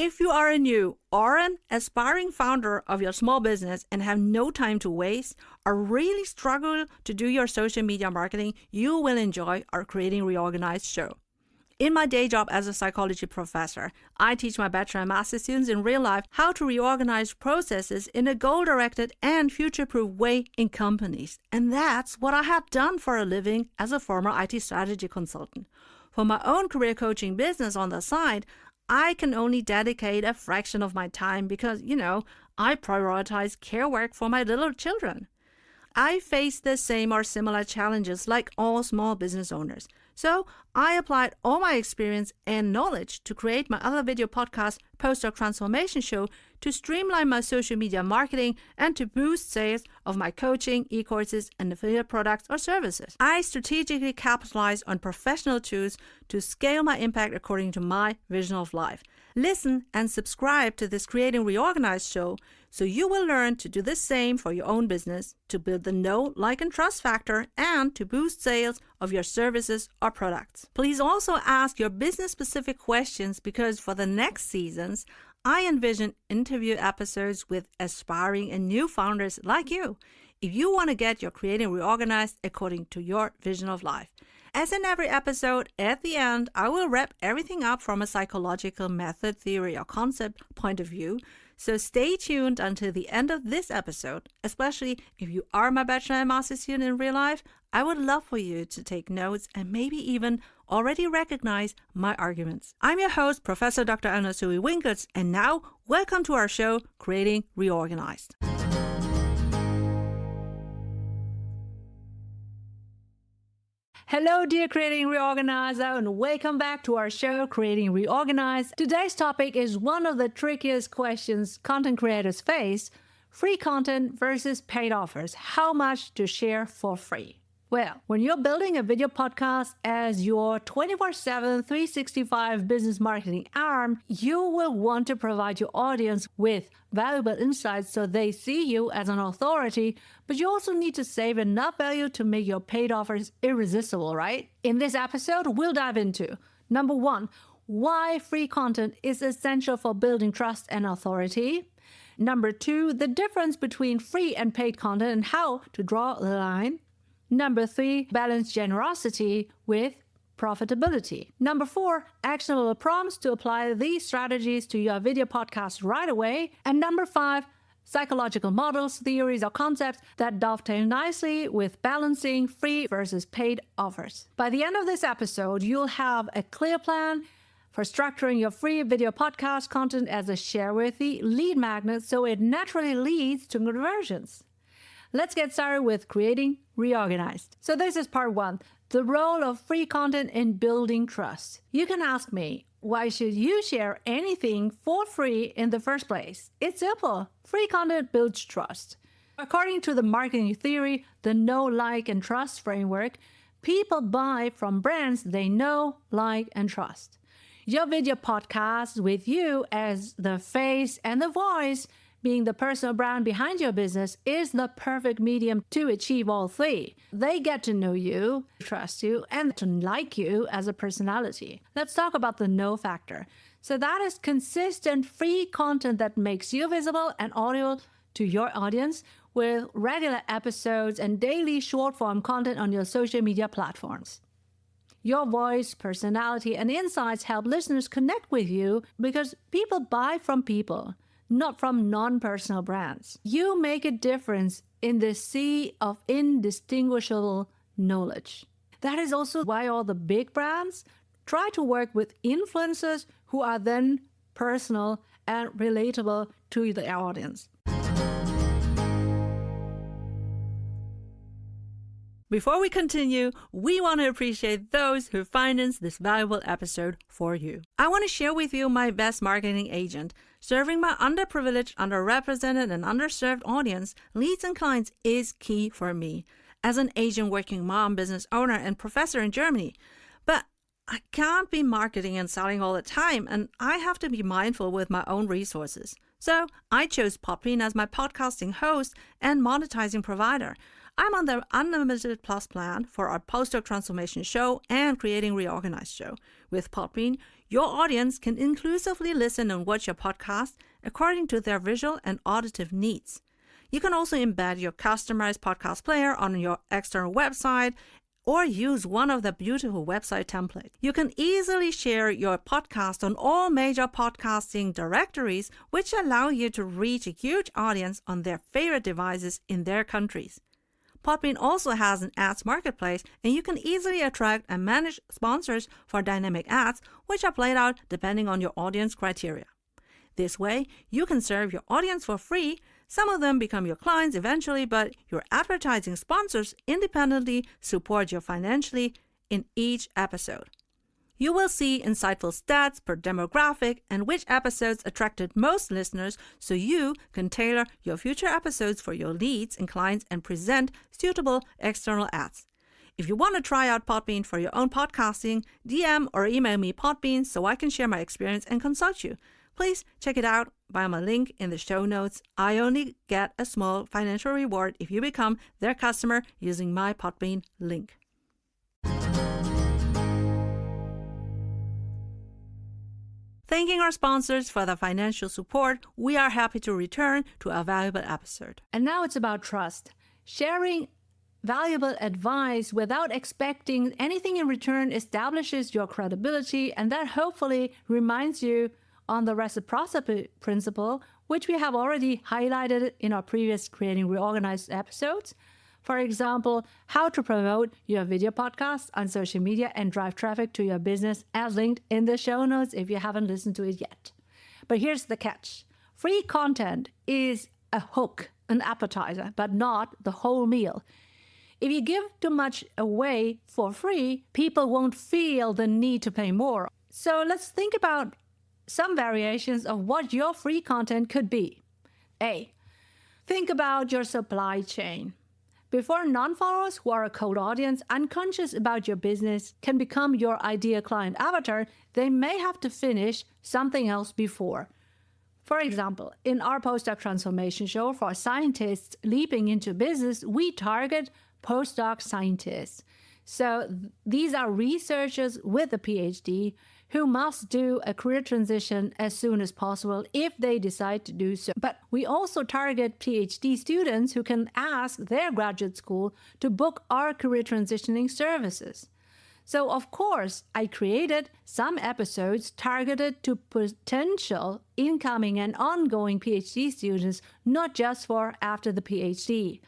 If you are a new or an aspiring founder of your small business and have no time to waste or really struggle to do your social media marketing, you will enjoy our Creating Reorganized show. In my day job as a psychology professor, I teach my bachelor and master students in real life how to reorganize processes in a goal-directed and future-proof way in companies. And that's what I had done for a living as a former IT strategy consultant. For my own career coaching business on the side, I can only dedicate a fraction of my time because, I prioritize care work for my little children. I face the same or similar challenges like all small business owners. So I applied all my experience and knowledge to create my other video podcast, Postdoc Transformation Show, to streamline my social media marketing and to boost sales of my coaching, e-courses, and affiliate products or services. I strategically capitalize on professional tools to scale my impact according to my vision of life. Listen and subscribe to this Creating Reorganized show so you will learn to do the same for your own business, to build the know, like, and trust factor, and to boost sales of your services or products. Please also ask your business-specific questions because for the next seasons, I envision interview episodes with aspiring and new founders like you, if you want to get your Creating Reorganized according to your vision of life. As in every episode, at the end, I will wrap everything up from a psychological method, theory, or concept point of view. So stay tuned until the end of this episode, especially if you are my bachelor and master student in real life. I would love for you to take notes and maybe even already recognize my arguments. I'm your host, Professor Dr. Eleonore Soei-Winkels, and now welcome to our show, Creating Reorganized. Hello, dear Creating Reorganizer, and welcome back to our show, Creating Reorganized. Today's topic is one of the trickiest questions content creators face: free content versus paid offers. How much to share for free? Well, when you're building a video podcast as your 24/7, 365 business marketing arm, you will want to provide your audience with valuable insights so they see you as an authority, but you also need to save enough value to make your paid offers irresistible, right? In this episode, we'll dive into number 1, why free content is essential for building trust and authority. Number 2, the difference between free and paid content and how to draw the line. Number 3, balance generosity with profitability. Number 4, actionable prompts to apply these strategies to your video podcast right away. And number 5, psychological models, theories, or concepts that dovetail nicely with balancing free versus paid offers. By the end of this episode, you'll have a clear plan for structuring your free video podcast content as a share-worthy lead magnet so it naturally leads to conversions. Let's get started with Creating Reorganized. So this is part 1, the role of free content in building trust. You can ask me, why should you share anything for free in the first place? It's simple. Free content builds trust. According to the marketing theory, the know, like, and trust framework, people buy from brands they know, like, and trust. Your video podcast with you as the face and the voice, being the personal brand behind your business, is the perfect medium to achieve all three. They get to know you, trust you, and to like you as a personality. Let's talk about the know factor. So that is consistent free content that makes you visible and audible to your audience with regular episodes and daily short-form content on your social media platforms. Your voice, personality, and insights help listeners connect with you because people buy from people, not from non-personal brands. You make a difference in the sea of indistinguishable knowledge. That is also why all the big brands try to work with influencers who are then personal and relatable to the audience. Before we continue, we want to appreciate those who financed this valuable episode for you. I want to share with you my best marketing agent. Serving my underprivileged, underrepresented, and underserved audience, leads and clients is key for me as an Asian working mom, business owner, and professor in Germany. But I can't be marketing and selling all the time, and I have to be mindful with my own resources. So I chose Podbean as my podcasting host and monetizing provider. I'm on the Unlimited Plus plan for our Postdoc Transformation show and Creating Reorganized show. With Podbean, your audience can inclusively listen and watch your podcast according to their visual and auditive needs. You can also embed your customized podcast player on your external website or use one of the beautiful website templates. You can easily share your podcast on all major podcasting directories, which allow you to reach a huge audience on their favorite devices in their countries. Podbean also has an ads marketplace, and you can easily attract and manage sponsors for dynamic ads, which are played out depending on your audience criteria. This way, you can serve your audience for free. Some of them become your clients eventually, but your advertising sponsors independently support you financially in each episode. You will see insightful stats per demographic and which episodes attracted most listeners, so you can tailor your future episodes for your leads and clients and present suitable external ads. If you want to try out Podbean for your own podcasting, DM or email me Podbean so I can share my experience and consult you. Please check it out via my link in the show notes. I only get a small financial reward if you become their customer using my Podbean link. Thanking our sponsors for the financial support, we are happy to return to a valuable episode. And now it's about trust. Sharing valuable advice without expecting anything in return establishes your credibility, and that hopefully reminds you on the reciprocity principle, which we have already highlighted in our previous Creating Reorganized episodes. For example, how to promote your video podcast on social media and drive traffic to your business, as linked in the show notes if you haven't listened to it yet. But here's the catch. Free content is a hook, an appetizer, but not the whole meal. If you give too much away for free, people won't feel the need to pay more. So let's think about some variations of what your free content could be. A. Think about your supply chain. Before non-followers who are a cold audience, unconscious about your business, can become your ideal client avatar, they may have to finish something else before. For example, in our postdoc transformation show for scientists leaping into business, we target postdoc scientists. So these are researchers with a PhD who must do a career transition as soon as possible if they decide to do so. But we also target PhD students who can ask their graduate school to book our career transitioning services. So of course, I created some episodes targeted to potential incoming and ongoing PhD students, not just for after the PhD.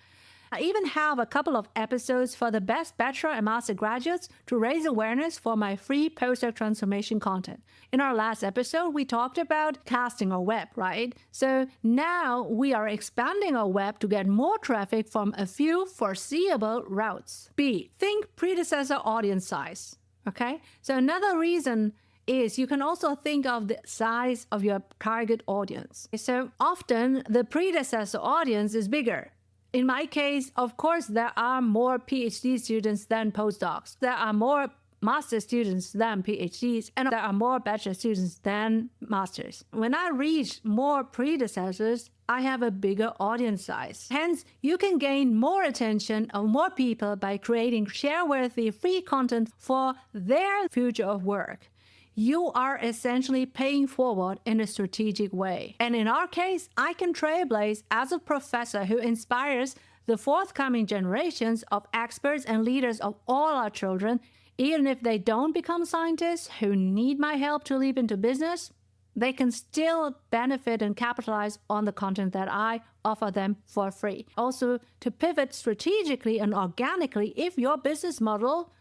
I even have a couple of episodes for the best bachelor and master graduates to raise awareness for my free postdoc transformation content. In our last episode, we talked about casting our web, right? So now we are expanding our web to get more traffic from a few foreseeable routes. B, think predecessor audience size, okay? So another reason is you can also think of the size of your target audience. So often the predecessor audience is bigger. In my case, of course, there are more PhD students than postdocs. There are more master students than PhDs, and there are more bachelor students than masters. When I reach more predecessors, I have a bigger audience size. Hence, you can gain more attention of more people by creating share-worthy free content for their future of work. You are essentially paying forward in a strategic way. And in our case, I can trailblaze as a professor who inspires the forthcoming generations of experts and leaders of all our children, even if they don't become scientists who need my help to leap into business. They can still benefit and capitalize on the content that I offer them for free. Also, to pivot strategically and organically if your business model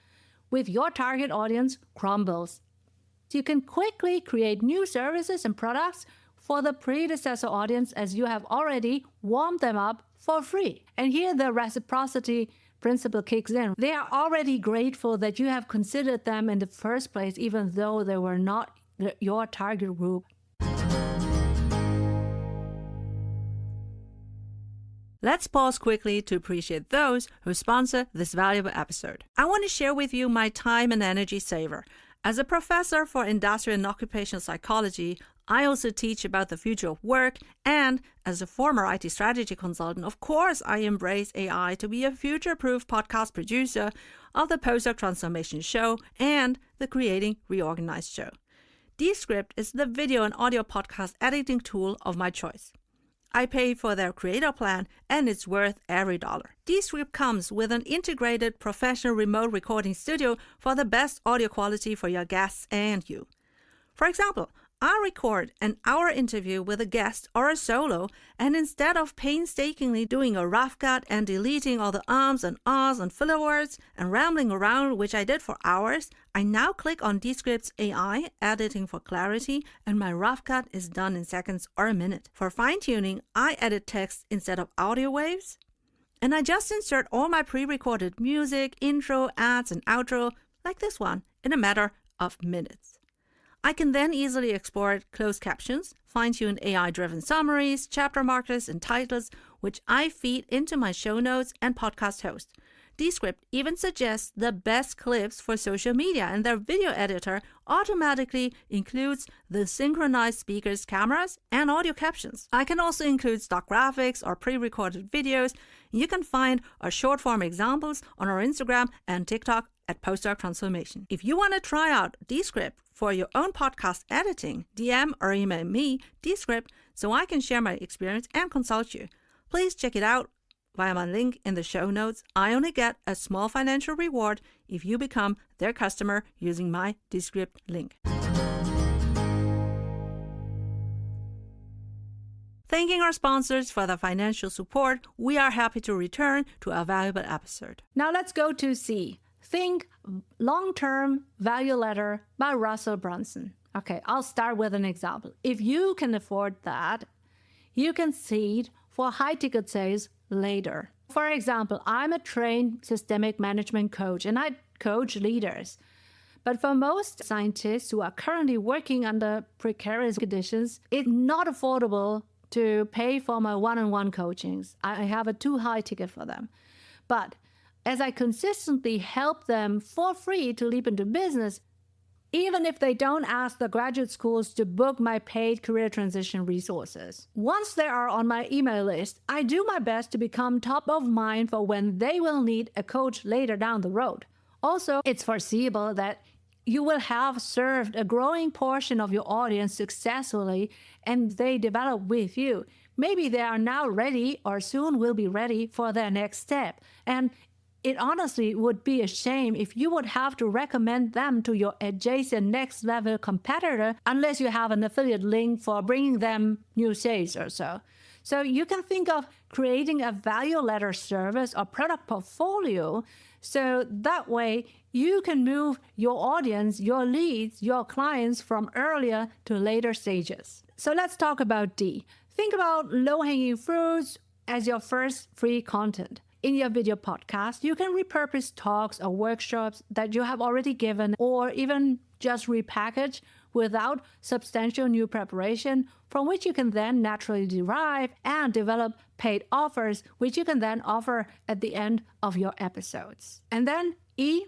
with your target audience crumbles. You can quickly create new services and products for the predecessor audience as you have already warmed them up for free. And here the reciprocity principle kicks in. They are already grateful that you have considered them in the first place, even though they were not your target group. Let's pause quickly to appreciate those who sponsor this valuable episode. I want to share with you my time and energy saver. As a professor for industrial and occupational psychology, I also teach about the future of work, and as a former IT strategy consultant, of course, I embrace AI to be a future-proof podcast producer of the Postdoc Transformation Show and the Creating Reorganized show. Descript is the video and audio podcast editing tool of my choice. I pay for their creator plan, and it's worth every dollar. Descript comes with an integrated professional remote recording studio for the best audio quality for your guests and you. For example, I record an hour interview with a guest or a solo, and instead of painstakingly doing a rough cut and deleting all the ums and ahs and filler words and rambling around, which I did for hours, I now click on Descript's AI, editing for clarity, and my rough cut is done in seconds or a minute. For fine-tuning, I edit text instead of audio waves, and I just insert all my pre-recorded music, intro, ads, and outro, like this one, in a matter of minutes. I can then easily export closed captions, fine-tune AI-driven summaries, chapter markers, and titles, which I feed into my show notes and podcast host. Descript even suggests the best clips for social media, and their video editor automatically includes the synchronized speakers, cameras, and audio captions. I can also include stock graphics or pre-recorded videos. You can find our short-form examples on our Instagram and TikTok at Postdoc Transformation. If you want to try out Descript for your own podcast editing, DM or email me, Descript, so I can share my experience and consult you. Please check it out via my link in the show notes. I only get a small financial reward if you become their customer using my Descript link. Thanking our sponsors for the financial support, we are happy to return to a valuable episode. Now let's go to C. Think Long-Term Value Ladder by Russell Brunson. Okay, I'll start with an example. If you can afford that, you can seed for high-ticket sales later. For example, I'm a trained systemic management coach, and I coach leaders. But for most scientists who are currently working under precarious conditions, it's not affordable to pay for my one-on-one coachings. I have a too high ticket for them. But as I consistently help them for free to leap into business, even if they don't ask the graduate schools to book my paid career transition resources. Once they are on my email list, I do my best to become top of mind for when they will need a coach later down the road. Also, it's foreseeable that you will have served a growing portion of your audience successfully, and they develop with you. Maybe they are now ready or soon will be ready for their next step. And it honestly would be a shame if you would have to recommend them to your adjacent next-level competitor unless you have an affiliate link for bringing them new sales or so. So you can think of creating a value ladder service or product portfolio, so that way you can move your audience, your leads, your clients from earlier to later stages. So let's talk about D. Think about low-hanging fruits as your first free content. In your video podcast, you can repurpose talks or workshops that you have already given, or even just repackage without substantial new preparation, from which you can then naturally derive and develop paid offers, which you can then offer at the end of your episodes. And then E,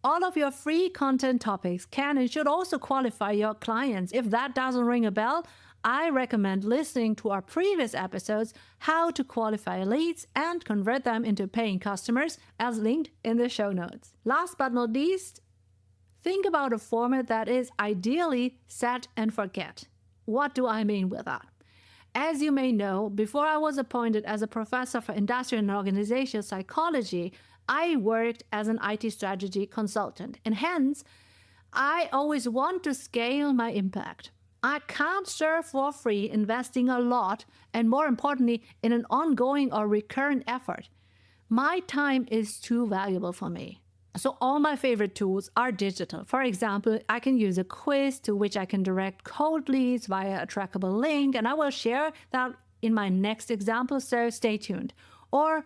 all of your free content topics can and should also qualify your clients. If that doesn't ring a bell, I recommend listening to our previous episodes, How to Qualify Leads and Convert Them into Paying Customers, as linked in the show notes. Last but not least, think about a format that is ideally set and forget. What do I mean with that? As you may know, before I was appointed as a professor for industrial and organizational psychology, I worked as an IT strategy consultant, and hence, I always want to scale my impact. I can't serve for free, investing a lot, and more importantly, in an ongoing or recurrent effort. My time is too valuable for me. So all my favorite tools are digital. For example, I can use a quiz to which I can direct cold leads via a trackable link, and I will share that in my next example, so stay tuned. Or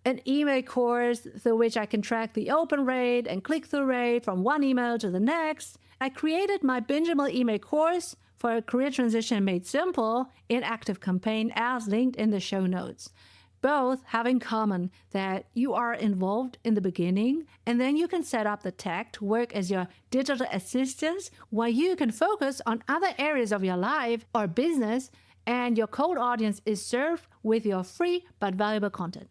an email course through which I can track the open rate and click-through rate from one email to the next. I created my bingeable email course for a career transition made simple in ActiveCampaign, as linked in the show notes. Both have in common that you are involved in the beginning, and then you can set up the tech to work as your digital assistants while you can focus on other areas of your life or business, and your cold audience is served with your free but valuable content.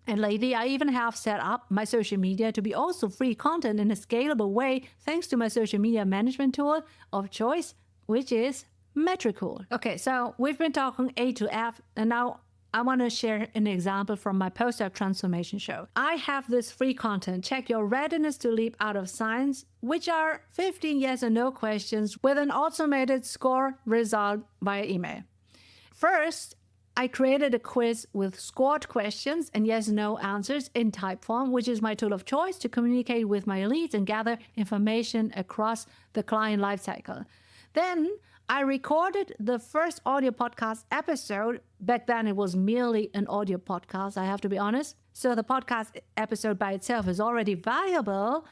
And lately, I even have set up my social media to be also free content in a scalable way thanks to my social media management tool of choice, which is Metricool. Okay, so we've been talking A to F, and now I want to share an example from my postdoc transformation show. I have this free content, Check Your Readiness to Leap Out of Science, which are 15 yes or no questions with an automated score result via email. First, I created a quiz with scored questions and yes/no answers in Typeform, which is my tool of choice to communicate with my leads and gather information across the client lifecycle. Then I recorded the first audio podcast episode. Back then, it was merely an audio podcast, I have to be honest. So the podcast episode by itself is already valuable.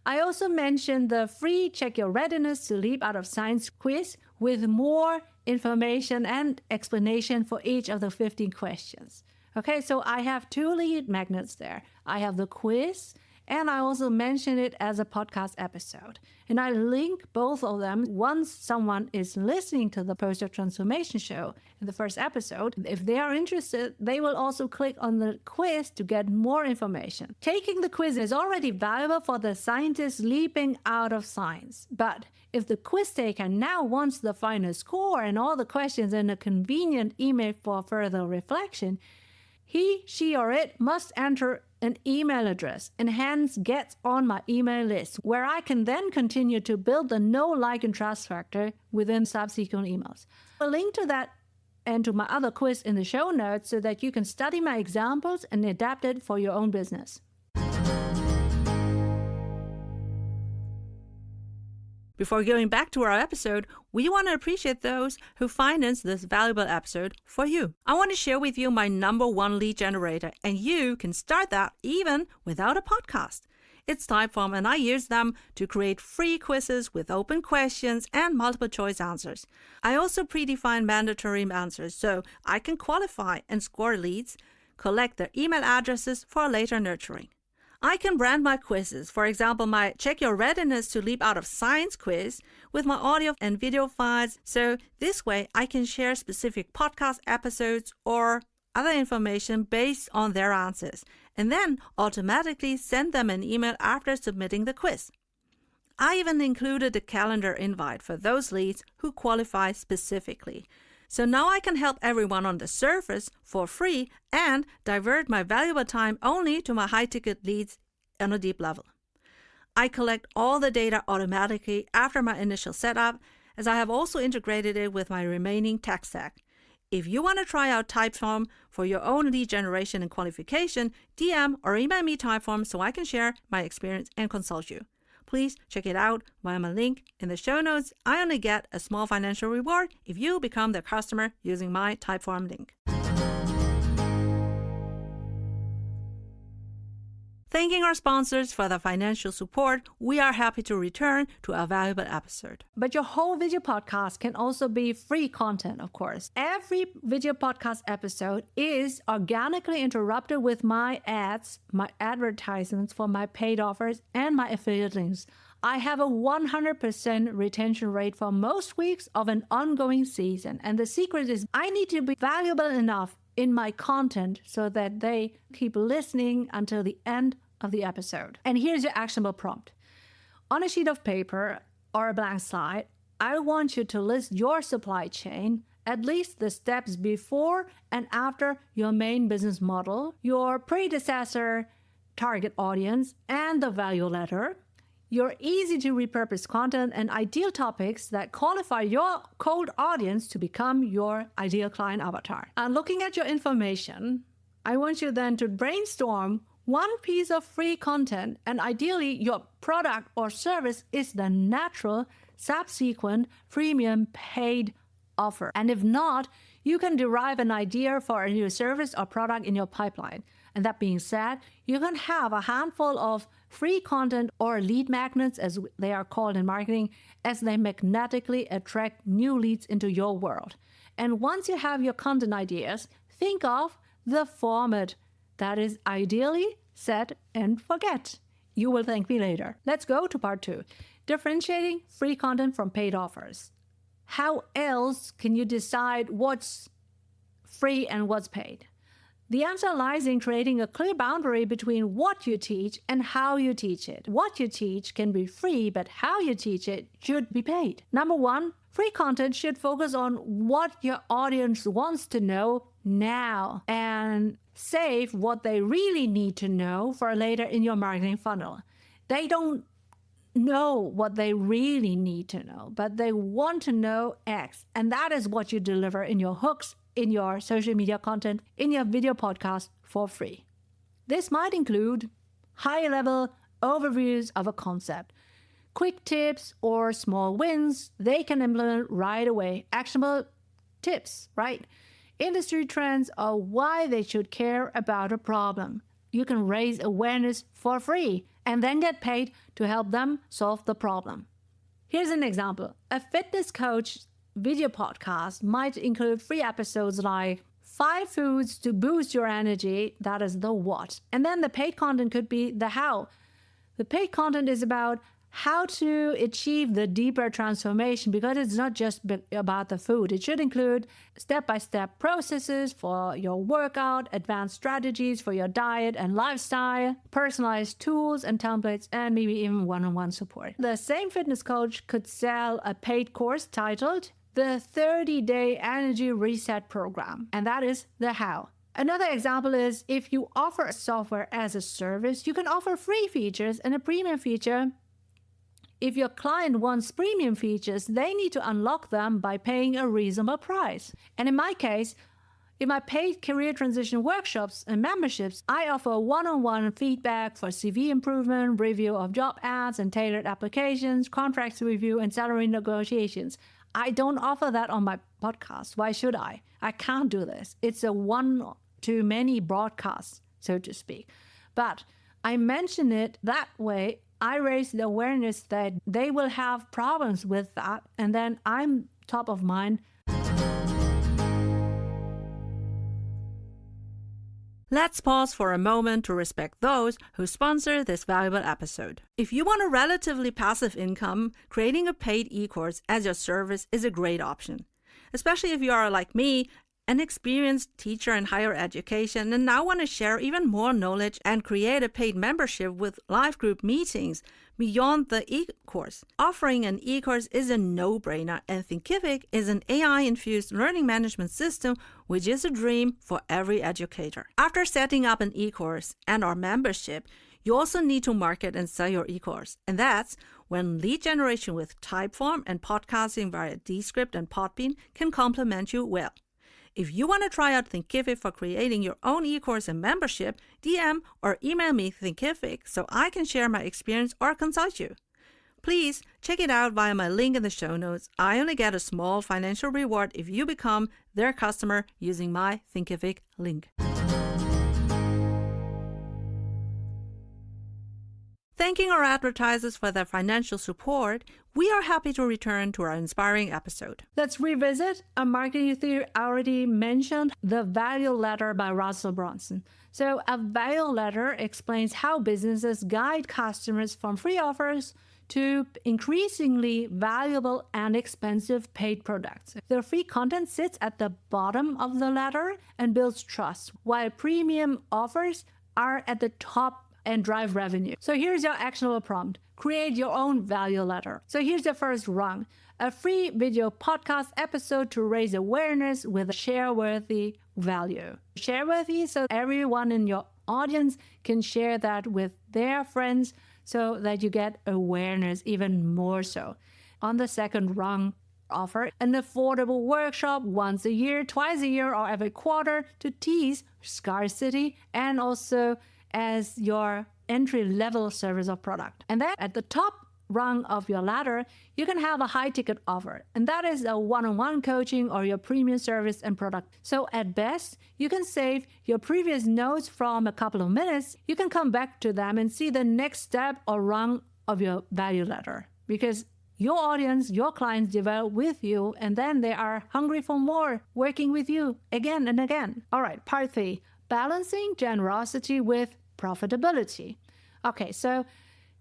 I also mentioned the free Check Your Readiness to Leap Out of Science quiz with more information and explanation for each of the 15 questions. Okay, so I have 2 lead magnets there. I have the quiz, and I also mention it as a podcast episode. And I link both of them once someone is listening to the Postdoc Transformation Show in the first episode. If they are interested, they will also click on the quiz to get more information. Taking the quiz is already valuable for the scientist leaping out of science. But if the quiz taker now wants the final score and all the questions in a convenient email for further reflection, he, she, or it must enter an email address and hence gets on my email list, where I can then continue to build the know, like, and trust factor within subsequent emails. A link to that and to my other quiz in the show notes so that you can study my examples and adapt it for your own business. Before going back to our episode, we want to appreciate those who financed this valuable episode for you. I want to share with you my #1 lead generator, and you can start that even without a podcast. It's Typeform, and I use them to create free quizzes with open questions and multiple choice answers. I also predefine mandatory answers so I can qualify and score leads, collect their email addresses for later nurturing. I can brand my quizzes, for example, my Check Your Readiness to Leap Out of Science quiz, with my audio and video files, so this way I can share specific podcast episodes or other information based on their answers, and then automatically send them an email after submitting the quiz. I even included a calendar invite for those leads who qualify specifically. So now I can help everyone on the surface for free and divert my valuable time only to my high-ticket leads on a deep level. I collect all the data automatically after my initial setup, as I have also integrated it with my remaining tech stack. If you want to try out Typeform for your own lead generation and qualification, DM or email me Typeform so I can share my experience and consult you. Please check it out via my link in the show notes. I only get a small financial reward if you become the customer using my Typeform link. Thanking our sponsors for the financial support, we are happy to return to a valuable episode. But your whole video podcast can also be free content, of course. Every video podcast episode is organically interrupted with my ads, my advertisements for my paid offers, and my affiliate links. I have a 100% retention rate for most weeks of an ongoing season. And the secret is I need to be valuable enough in my content so that they keep listening until the end of the episode. And here's your actionable prompt. On a sheet of paper or a blank slide, I want you to list your supply chain, at least the steps before and after your main business model, your predecessor target audience, and the value ladder, your easy to repurpose content, and ideal topics that qualify your cold audience to become your ideal client avatar. And looking at your information, I want you then to brainstorm one piece of free content, and ideally your product or service is the natural, subsequent, premium paid offer. And if not, you can derive an idea for a new service or product in your pipeline. And that being said, you can have a handful of free content or lead magnets, as they are called in marketing, as they magnetically attract new leads into your world. And once you have your content ideas, think of the format that is ideally set and forget. You will thank me later. Let's go to part 2. Differentiating free content from paid offers. How else can you decide what's free and what's paid? The answer lies in creating a clear boundary between what you teach and how you teach it. What you teach can be free, but how you teach it should be paid. Number 1, free content should focus on what your audience wants to know now and save what they really need to know for later in your marketing funnel. They don't know what they really need to know, but they want to know X, and that is what you deliver in your hooks, in your social media content, in your video podcast for free. This might include high-level overviews of a concept, quick tips or small wins they can implement right away, actionable tips, right? Industry trends or why they should care about a problem. You can raise awareness for free and then get paid to help them solve the problem. Here's an example. A fitness coach video podcast might include free episodes like 5 foods to boost your energy, that is the what. And then the paid content could be the how. The paid content is about how to achieve the deeper transformation, because it's not just about the food. It should include step-by-step processes for your workout, advanced strategies for your diet and lifestyle, personalized tools and templates, and maybe even one-on-one support. The same fitness coach could sell a paid course titled the 30-Day Energy Reset Program, and that is the how. Another example is if you offer a software as a service, you can offer free features and a premium feature. If your client wants premium features, they need to unlock them by paying a reasonable price. And in my case, in my paid career transition workshops and memberships, I offer one-on-one feedback for CV improvement, review of job ads and tailored applications, contracts review, and salary negotiations. I don't offer that on my podcast. Why should I? I can't do this. It's a one-to-many broadcast, so to speak. But I mention it that way. I raise the awareness that they will have problems with that, and then I'm top of mind. Let's pause for a moment to respect those who sponsor this valuable episode. If you want a relatively passive income, creating a paid e-course as your service is a great option, especially if you are like me, an experienced teacher in higher education, and now want to share even more knowledge and create a paid membership with live group meetings beyond the e-course. Offering an e-course is a no-brainer, and Thinkific is an AI-infused learning management system, which is a dream for every educator. After setting up an e-course and our membership, you also need to market and sell your e-course, and that's when lead generation with Typeform and podcasting via Descript and Podbean can complement you well. If you want to try out Thinkific for creating your own e-course and membership, DM or email me Thinkific so I can share my experience or consult you. Please check it out via my link in the show notes. I only get a small financial reward if you become their customer using my Thinkific link. Thanking our advertisers for their financial support, we are happy to return to our inspiring episode. Let's revisit a marketing theory I already mentioned, the value ladder by Russell Brunson. So a value ladder explains how businesses guide customers from free offers to increasingly valuable and expensive paid products. The free content sits at the bottom of the ladder and builds trust, while premium offers are at the top and drive revenue. So here's your actionable prompt. Create your own value ladder. So here's the first rung. A free video podcast episode to raise awareness with a share-worthy value. Share-worthy so everyone in your audience can share that with their friends so that you get awareness even more so. On the second rung, offer an affordable workshop once a year, twice a year, or every quarter to tease scarcity and also as your entry-level service or product. And then at the top rung of your ladder, you can have a high-ticket offer, and that is a one-on-one coaching or your premium service and product. So at best, you can save your previous notes from a couple of minutes. You can come back to them and see the next step or rung of your value ladder, because your audience, your clients develop with you, and then they are hungry for more, working with you again and again. All right, part 3. balancing generosity with profitability. Okay, so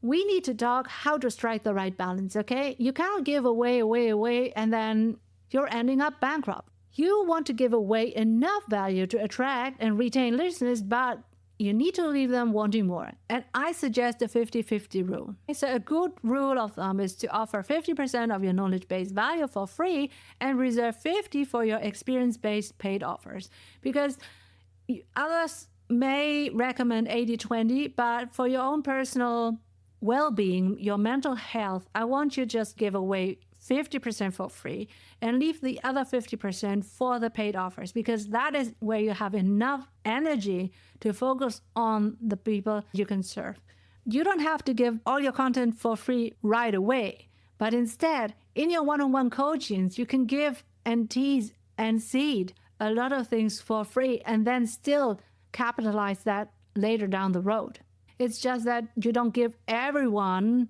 we need to talk how to strike the right balance, okay? You can't give away, and then you're ending up bankrupt. You want to give away enough value to attract and retain listeners, but you need to leave them wanting more. And I suggest the 50-50 rule. So a good rule of thumb is to offer 50% of your knowledge-based value for free and reserve 50% for your experience-based paid offers. Because others may recommend 80-20, but for your own personal well-being, your mental health, I want you to just give away 50% for free and leave the other 50% for the paid offers, because that is where you have enough energy to focus on the people you can serve. You don't have to give all your content for free right away, but instead, in your one-on-one coachings, you can give and tease and seed a lot of things for free and then still capitalize that later down the road. It's just that you don't give everyone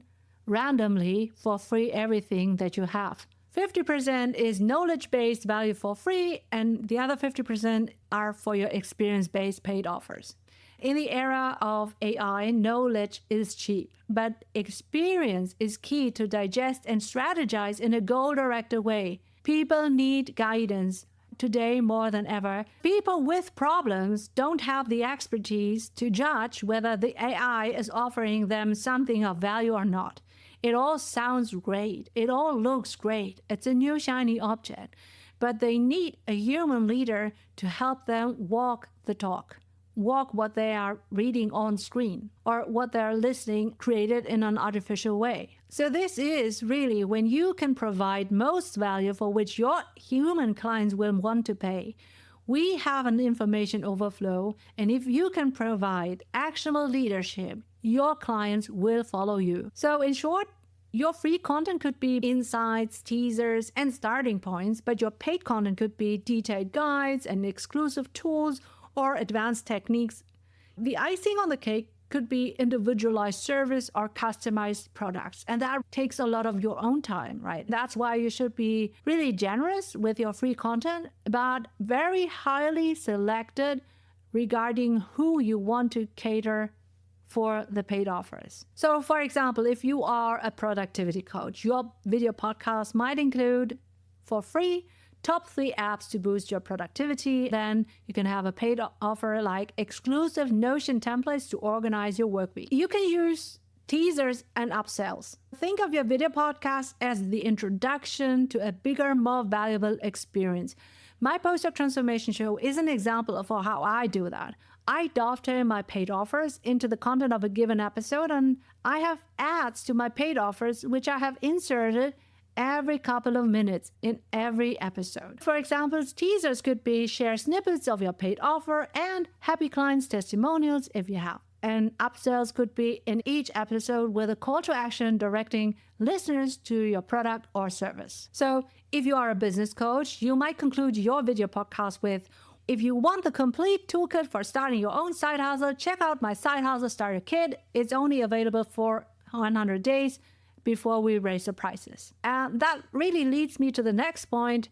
randomly for free everything that you have. 50% is knowledge-based value for free, and the other 50% are for your experience-based paid offers. In the era of AI, knowledge is cheap, but experience is key to digest and strategize in a goal-directed way. People need guidance today more than ever. People with problems don't have the expertise to judge whether the AI is offering them something of value or not. It all sounds great. It all looks great. It's a new shiny object. But they need a human leader to help them walk the talk, walk what they are reading on screen or what they are listening created in an artificial way. So this is really when you can provide most value for which your human clients will want to pay. We have an information overflow, and if you can provide actionable leadership, your clients will follow you. So in short, your free content could be insights, teasers, and starting points, but your paid content could be detailed guides and exclusive tools or advanced techniques. The icing on the cake could be individualized service or customized products, and that takes a lot of your own time, right? That's why you should be really generous with your free content, but very highly selected regarding who you want to cater for the paid offers. So for example, if you are a productivity coach, your video podcast might include for free top 3 apps to boost your productivity. Then you can have a paid offer like exclusive Notion templates to organize your work week. You can use teasers and upsells. Think of your video podcast as the introduction to a bigger, more valuable experience. My postdoc transformation show is an example of how I do that. I dovetail my paid offers into the content of a given episode, and I have ads to my paid offers, which I have inserted every couple of minutes in every episode. For example, teasers could be share snippets of your paid offer and happy clients testimonials if you have. And upsells could be in each episode with a call to action directing listeners to your product or service. So if you are a business coach, you might conclude your video podcast with, if you want the complete toolkit for starting your own side hustle, check out my Side Hustle Starter Kit. It's only available for 100 days before we raise the prices. And that really leads me to the next point.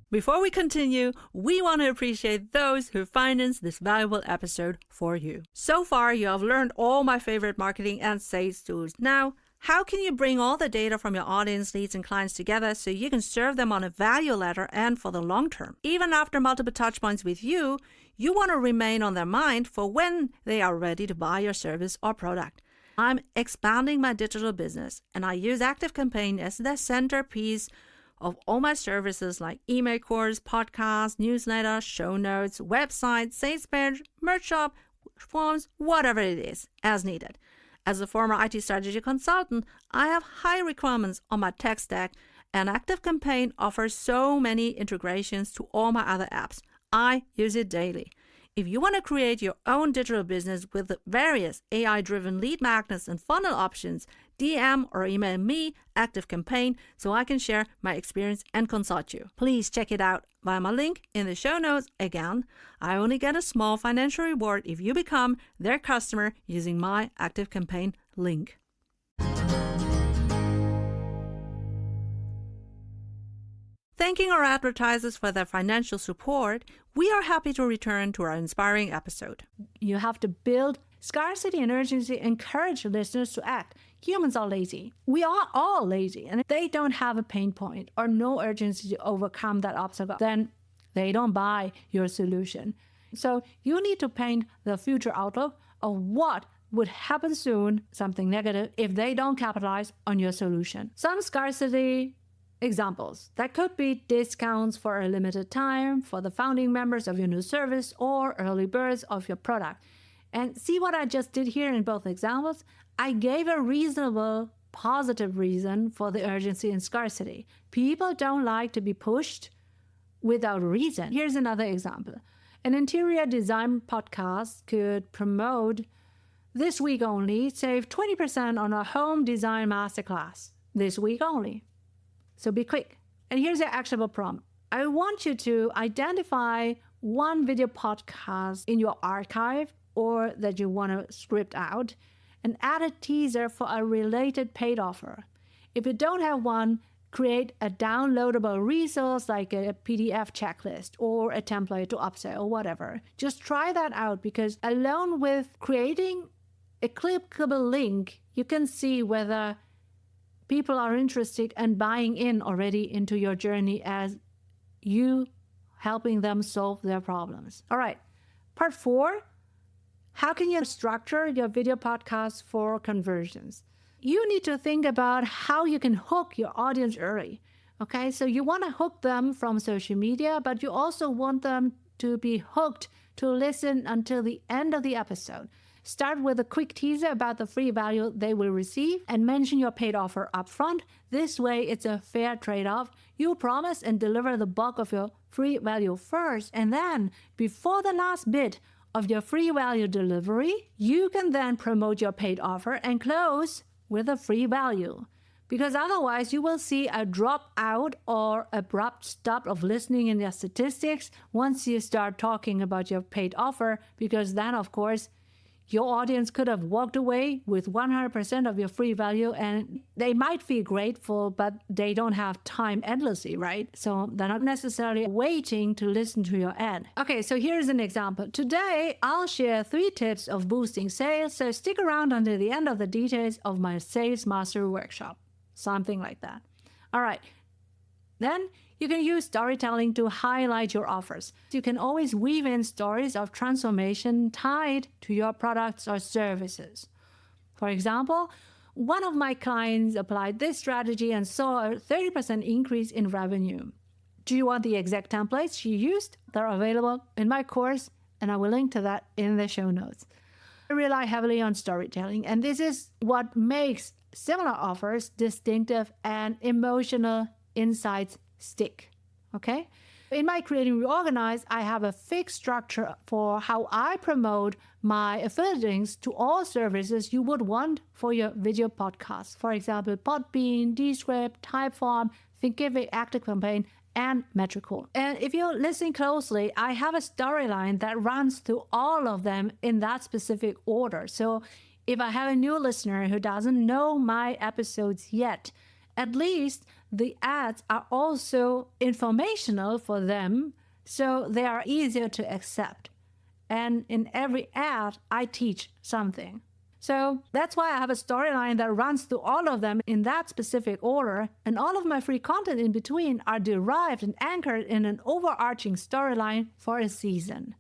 Before we continue, we want to appreciate those who financed this valuable episode for you. So far, you have learned all my favorite marketing and sales tools. Now, how can you bring all the data from your audience, leads, and clients together so you can serve them on a value ladder and for the long term? Even after multiple touchpoints with you, you want to remain on their mind for when they are ready to buy your service or product. I'm expanding my digital business, and I use ActiveCampaign as the centerpiece of all my services like email course, podcast, newsletter, show notes, website, sales page, merch shop, forms, whatever it is, as needed. As a former IT strategy consultant, I have high requirements on my tech stack, and ActiveCampaign offers so many integrations to all my other apps. I use it daily. If you want to create your own digital business with the various AI-driven lead magnets and funnel options, DM or email me, ActiveCampaign, so I can share my experience and consult you. Please check it out via my link in the show notes. Again, I only get a small financial reward if you become their customer using my ActiveCampaign link. thanking our advertisers for their financial support, we are happy to return to our inspiring episode. You have to build scarcity and urgency, encourage listeners to act. Humans are lazy. We are all lazy. And if they don't have a pain point or no urgency to overcome that obstacle, then they don't buy your solution. So you need to paint the future outlook of what would happen soon, something negative, if they don't capitalize on your solution. Some scarcity examples. That could be discounts for a limited time for the founding members of your new service or early birds of your product. And see what I just did here in both examples? I gave a reasonable, positive reason for the urgency and scarcity. People don't like to be pushed without reason. Here's another example. An interior design podcast could promote this week only, save 20% on a home design masterclass. This week only. So be quick. And here's your actionable prompt. I want you to identify one video podcast in your archive or that you want to script out and add a teaser for a related paid offer. If you don't have one, create a downloadable resource like a PDF checklist or a template to upsell or whatever. Just try that out, because alone with creating a clickable link, you can see whether people are interested and buying in already into your journey as you helping them solve their problems. All right, part 4, how can you structure your video podcast for conversions? You need to think about how you can hook your audience early. Okay, so you want to hook them from social media, but you also want them to be hooked to listen until the end of the episode. Start with a quick teaser about the free value they will receive and mention your paid offer up front. This way, it's a fair trade-off. You promise and deliver the bulk of your free value first, and then, before the last bit of your free value delivery, you can then promote your paid offer and close with a free value. Because otherwise, you will see a drop out or abrupt stop of listening in your statistics once you start talking about your paid offer, because then, of course, your audience could have walked away with 100% of your free value, and they might feel grateful, but they don't have time endlessly, right? So they're not necessarily waiting to listen to your ad. Okay, so here's an example. Today, I'll share 3 tips of boosting sales, so stick around until the end of the details of my Sales Mastery Workshop. Something like that. All right. Then you can use storytelling to highlight your offers. You can always weave in stories of transformation tied to your products or services. For example, one of my clients applied this strategy and saw a 30% increase in revenue. Do you want the exact templates she used? They're available in my course, and I will link to that in the show notes. I rely heavily on storytelling, and this is what makes similar offers distinctive and emotional insights stick. Okay? In my Creating Reorganized, I have a fixed structure for how I promote my affiliate links to all services you would want for your video podcast. For example, Podbean, Descript, Typeform, Thinkific, ActiveCampaign, and Metricool. And if you're listening closely, I have a storyline that runs through all of them in that specific order. So if I have a new listener who doesn't know my episodes yet, at least the ads are also informational for them, so they are easier to accept. And in every ad, I teach something. So that's why I have a storyline that runs through all of them in that specific order, and all of my free content in between are derived and anchored in an overarching storyline for a season.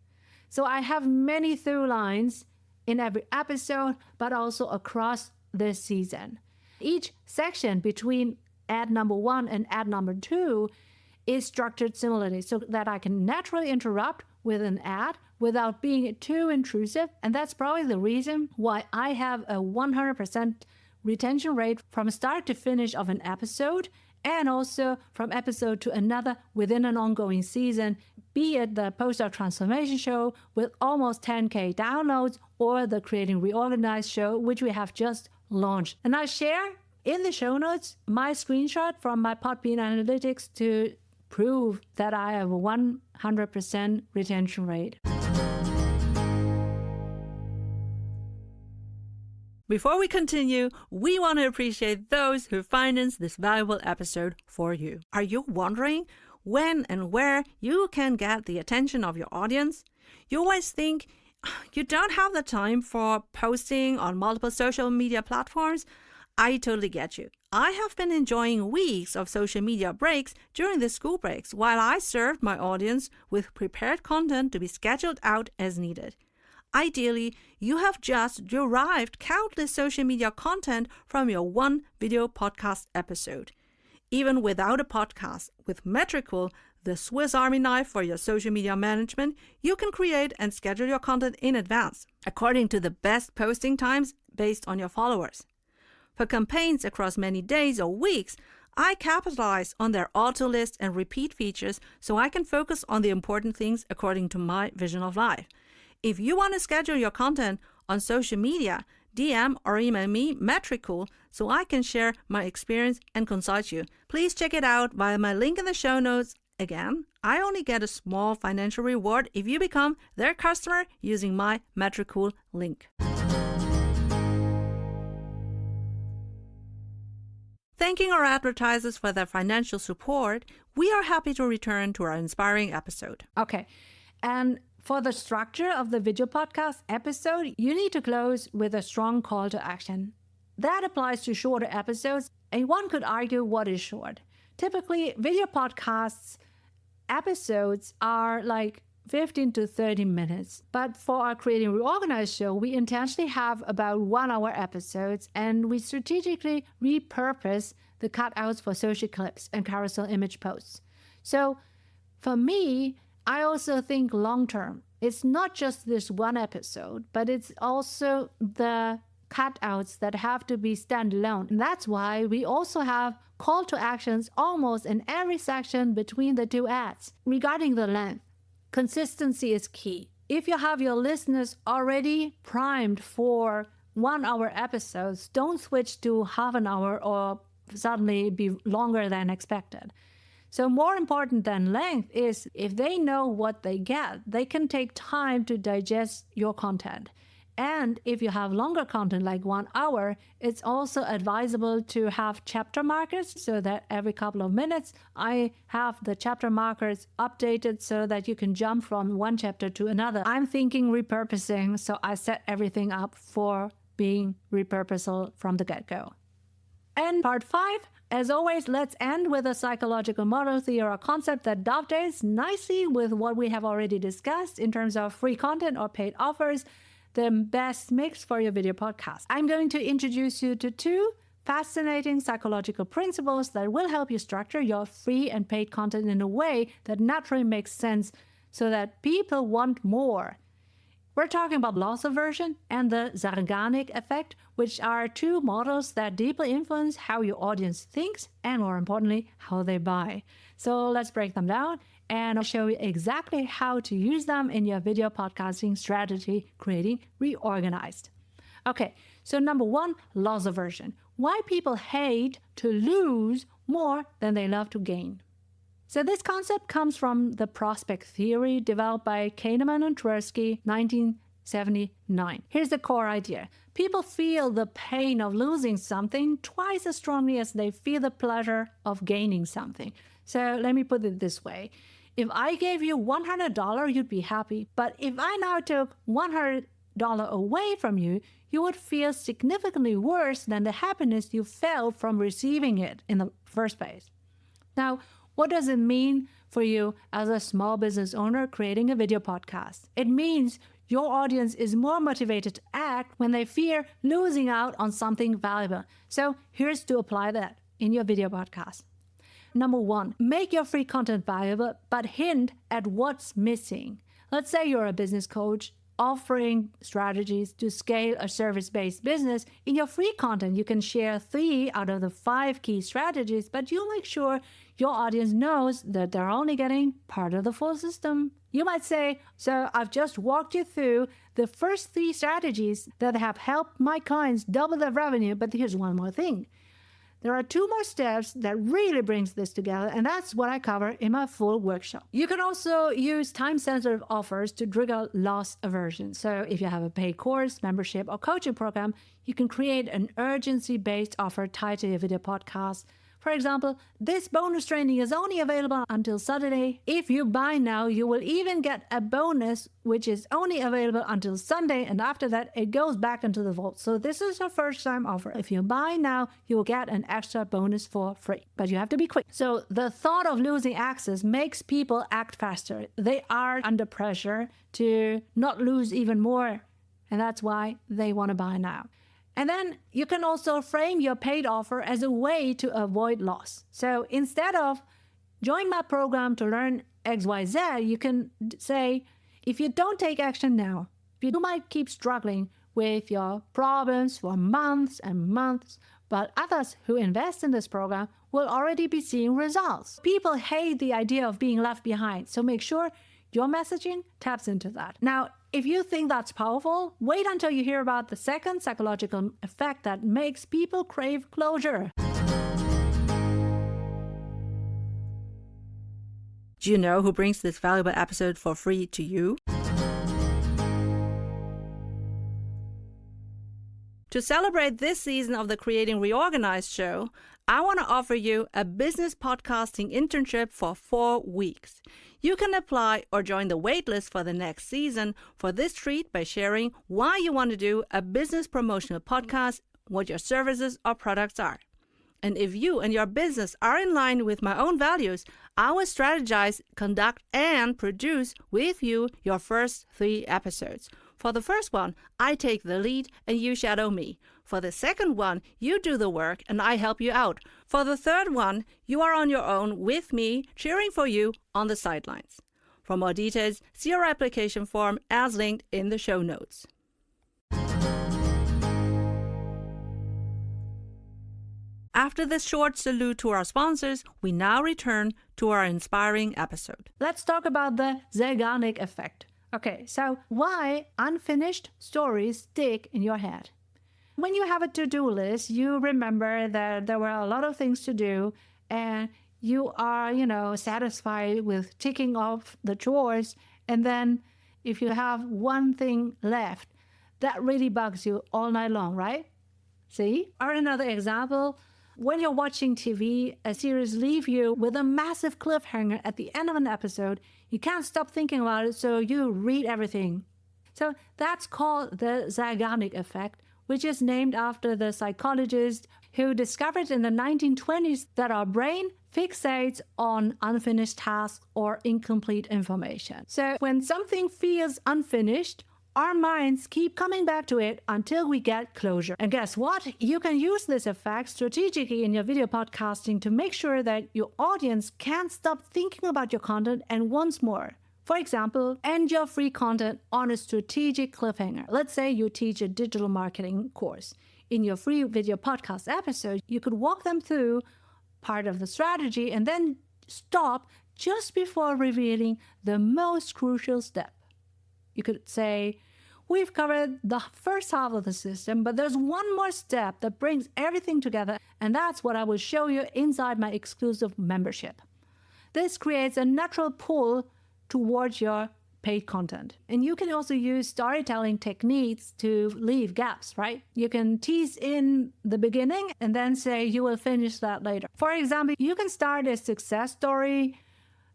So I have many through lines in every episode, but also across this season. Each section between ad number 1 and ad number 2 is structured similarly so that I can naturally interrupt with an ad without being too intrusive. And that's probably the reason why I have a 100% retention rate from start to finish of an episode, and also from episode to another within an ongoing season, be it the Post-Doc Transformation Show with almost 10K downloads or the Creating Reorganized show, which we have just launched. And I share in the show notes my screenshot from my Podbean analytics to prove that I have a 100% retention rate. Before we continue, we want to appreciate those who financed this valuable episode for you. Are you wondering when and where you can get the attention of your audience. You always think you don't have the time for posting on multiple social media platforms. I totally get you. I have been enjoying weeks of social media breaks during the school breaks while I served my audience with prepared content to be scheduled out as needed. Ideally, you have just derived countless social media content from your one video podcast episode. Even without a podcast, with Metricool, the Swiss Army knife for your social media management, you can create and schedule your content in advance, according to the best posting times based on your followers. For campaigns across many days or weeks, I capitalize on their auto list and repeat features so I can focus on the important things according to my vision of life. If you want to schedule your content on social media, DM or email me Metricool so I can share my experience and consult you. Please check it out via my link in the show notes. Again, I only get a small financial reward if you become their customer using my Metricool link. Thanking our advertisers for their financial support, we are happy to return to our inspiring episode. Okay, and for the structure of the video podcast episode, you need to close with a strong call to action. That applies to shorter episodes, and one could argue what is short. Typically, video podcasts episodes are like 15 to 30 minutes. But for our Creating Reorganized show, we intentionally have about 1 hour episodes, and we strategically repurpose the cutouts for social clips and carousel image posts. So for me, I also think long term. It's not just this one episode, but it's also the cutouts that have to be standalone. And that's why we also have call to actions almost in every section between the two ads. Regarding the length, consistency is key. If you have your listeners already primed for 1 hour episodes, don't switch to half an hour or suddenly be longer than expected. So more important than length is if they know what they get, they can take time to digest your content. And if you have longer content like 1 hour, it's also advisable to have chapter markers so that every couple of minutes I have the chapter markers updated so that you can jump from one chapter to another. I'm thinking repurposing, so I set everything up for being repurposable from the get-go. And part 5, as always, let's end with a psychological model theory or concept that dovetails nicely with what we have already discussed in terms of free content or paid offers, the best mix for your video podcast. I'm going to introduce you to 2 fascinating psychological principles that will help you structure your free and paid content in a way that naturally makes sense so that people want more. We're talking about loss aversion and the Zeigarnik effect, which are 2 models that deeply influence how your audience thinks and, more importantly, how they buy. So let's break them down, and I'll show you exactly how to use them in your video podcasting strategy, Creating Reorganized. Okay, so number 1, loss aversion. Why people hate to lose more than they love to gain. So this concept comes from the prospect theory developed by Kahneman and Tversky, 1979. Here's the core idea. People feel the pain of losing something twice as strongly as they feel the pleasure of gaining something. So let me put it this way. If I gave you $100, you'd be happy. But if I now took $100 away from you, you would feel significantly worse than the happiness you felt from receiving it in the first place. Now, what does it mean for you as a small business owner creating a video podcast? It means your audience is more motivated to act when they fear losing out on something valuable. So here's to apply that in your video podcast. Number 1, make your free content valuable, but hint at what's missing. Let's say you're a business coach offering strategies to scale a service-based business. In your free content, you can share 3 out of the 5 key strategies, but you make sure your audience knows that they're only getting part of the full system. You might say, so I've just walked you through the first 3 strategies that have helped my clients double their revenue, but here's one more thing. There are 2 more steps that really brings this together, and that's what I cover in my full workshop. You can also use time-sensitive offers to trigger loss aversion. So if you have a paid course, membership, or coaching program, you can create an urgency-based offer tied to your video podcast. For example, this bonus training is only available until Saturday. If you buy now, you will even get a bonus which is only available until Sunday, and after that it goes back into the vault. So this is a first time offer. If you buy now, you will get an extra bonus for free, but you have to be quick. So the thought of losing access makes people act faster. They are under pressure to not lose even more, and that's why they want to buy now. And then you can also frame your paid offer as a way to avoid loss. So instead of join my program to learn XYZ, you can say, if you don't take action now, you might keep struggling with your problems for months and months, but others who invest in this program will already be seeing results. People hate the idea of being left behind, so make sure your messaging taps into that. Now, if you think that's powerful, wait until you hear about the second psychological effect that makes people crave closure. Do you know who brings this valuable episode for free to you? To celebrate this season of the Creating Reorganized show, I want to offer you a business podcasting internship for 4 weeks. You can apply or join the waitlist for the next season for this treat by sharing why you want to do a business promotional podcast, what your services or products are. And if you and your business are in line with my own values, I will strategize, conduct, and produce with you your first 3 episodes. For the first one, I take the lead and you shadow me. For the second one, you do the work and I help you out. For the third one, you are on your own with me, cheering for you on the sidelines. For more details, see our application form as linked in the show notes. After this short salute to our sponsors, we now return to our inspiring episode. Let's talk about the Zeigarnik effect. Okay, so why unfinished stories stick in your head? When you have a to-do list, you remember that there were a lot of things to do and you are, satisfied with ticking off the chores. And then if you have one thing left, that really bugs you all night long, right? See? Or another example, when you're watching TV, a series leaves you with a massive cliffhanger at the end of an episode. You can't stop thinking about it, so you read everything. So that's called the Zeigarnik effect, which is named after the psychologist who discovered in the 1920s that our brain fixates on unfinished tasks or incomplete information. So when something feels unfinished, our minds keep coming back to it until we get closure. And guess what? You can use this effect strategically in your video podcasting to make sure that your audience can't stop thinking about your content and wants more. For example, end your free content on a strategic cliffhanger. Let's say you teach a digital marketing course. In your free video podcast episode, you could walk them through part of the strategy and then stop just before revealing the most crucial step. You could say, we've covered the first half of the system, but there's one more step that brings everything together, and that's what I will show you inside my exclusive membership. This creates a natural pull towards your paid content. And you can also use storytelling techniques to leave gaps, right? You can tease in the beginning and then say you will finish that later. For example, you can start a success story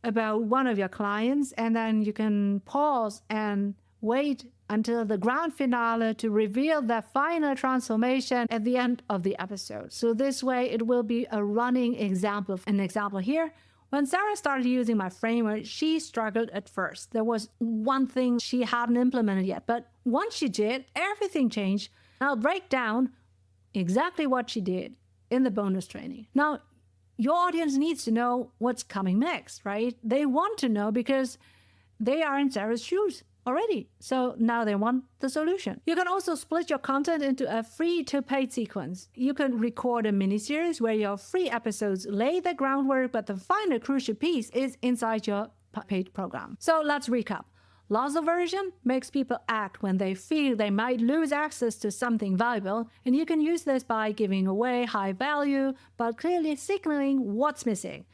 about one of your clients, and then you can pause and wait until the grand finale to reveal the final transformation at the end of the episode. So this way it will be a running example. An example here, when Sarah started using my framework, she struggled at first. There was one thing she hadn't implemented yet, but once she did, everything changed. I'll break down exactly what she did in the bonus training. Now, your audience needs to know what's coming next, right? They want to know because they are in Sarah's shoes already. So now they want the solution. You can also split your content into a free to paid sequence. You can record a mini-series where your free episodes lay the groundwork, but the final crucial piece is inside your paid program. So let's recap. Loss aversion makes people act when they feel they might lose access to something valuable, and you can use this by giving away high value, but clearly signaling what's missing.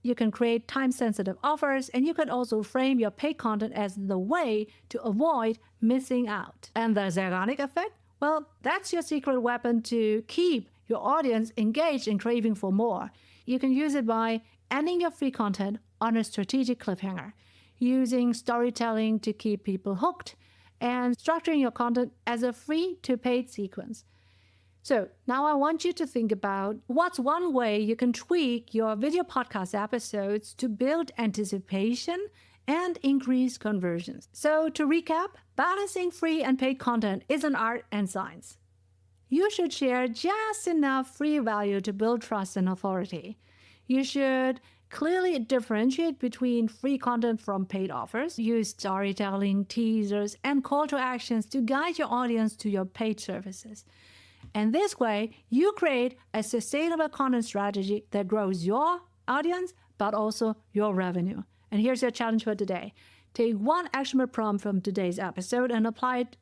You can create time-sensitive offers, and you can also frame your paid content as the way to avoid missing out. And the Zeigarnik effect? Well, that's your secret weapon to keep your audience engaged and craving for more. You can use it by ending your free content on a strategic cliffhanger, using storytelling to keep people hooked, and structuring your content as a free to paid sequence. So now I want you to think about what's one way you can tweak your video podcast episodes to build anticipation and increase conversions. So to recap, balancing free and paid content is an art and science. You should share just enough free value to build trust and authority. You should clearly differentiate between free content from paid offers. Use storytelling, teasers, and call to actions to guide your audience to your paid services. And this way, you create a sustainable content strategy that grows your audience, but also your revenue. And here's your challenge for today. Take one actionable prompt from today's episode and apply it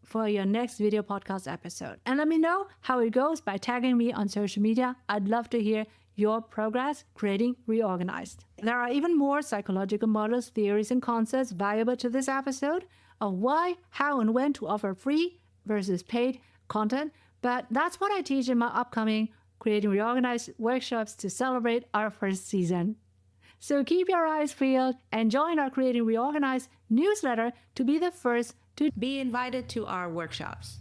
for your next video podcast episode. And let me know how it goes by tagging me on social media. I'd love to hear your progress creating reorganized. There are even more psychological models, theories, and concepts valuable to this episode of why, how, and when to offer free versus paid content. But that's what I teach in my upcoming Creating Reorganized workshops to celebrate our first season. So keep your eyes peeled and join our Creating Reorganized newsletter to be the first to be invited to our workshops.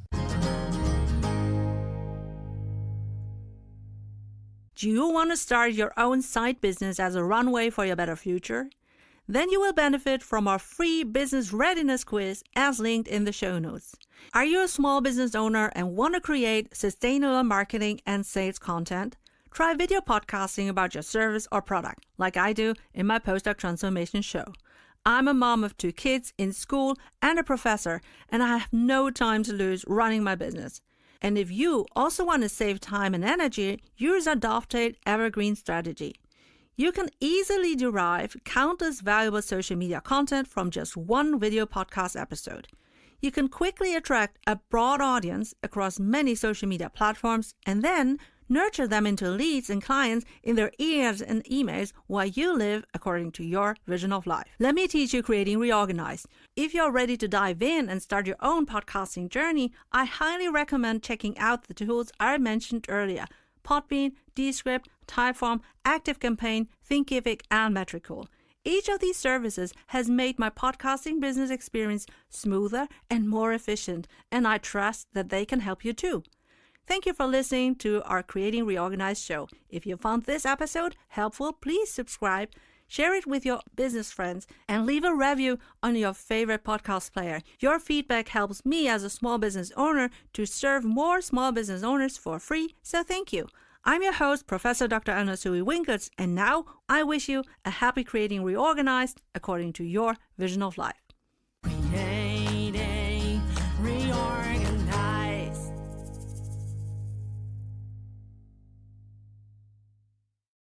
Do you want to start your own side business as a runway for your better future? Then you will benefit from our free business readiness quiz as linked in the show notes. Are you a small business owner and want to create sustainable marketing and sales content? Try video podcasting about your service or product, like I do in my postdoc transformation show. I'm a mom of 2 kids in school and a professor, and I have no time to lose running my business. And if you also want to save time and energy, use our Dovetail Evergreen strategy. You can easily derive countless valuable social media content from just one video podcast episode. You can quickly attract a broad audience across many social media platforms and then nurture them into leads and clients in their ears and emails while you live according to your vision of life. Let me teach you Creating Reorganized. If you're ready to dive in and start your own podcasting journey, I highly recommend checking out the tools I mentioned earlier: Podbean, Descript, Typeform, ActiveCampaign, Thinkific, and Metricool. Each of these services has made my podcasting business experience smoother and more efficient, and I trust that they can help you too. Thank you for listening to our Creating Reorganized show. If you found this episode helpful, please subscribe, share it with your business friends, and leave a review on your favorite podcast player. Your feedback helps me as a small business owner to serve more small business owners for free, so thank you. I'm your host, Professor Dr. Eleonore Soei-Winkels, and now I wish you a happy Creating Reorganized according to your vision of life.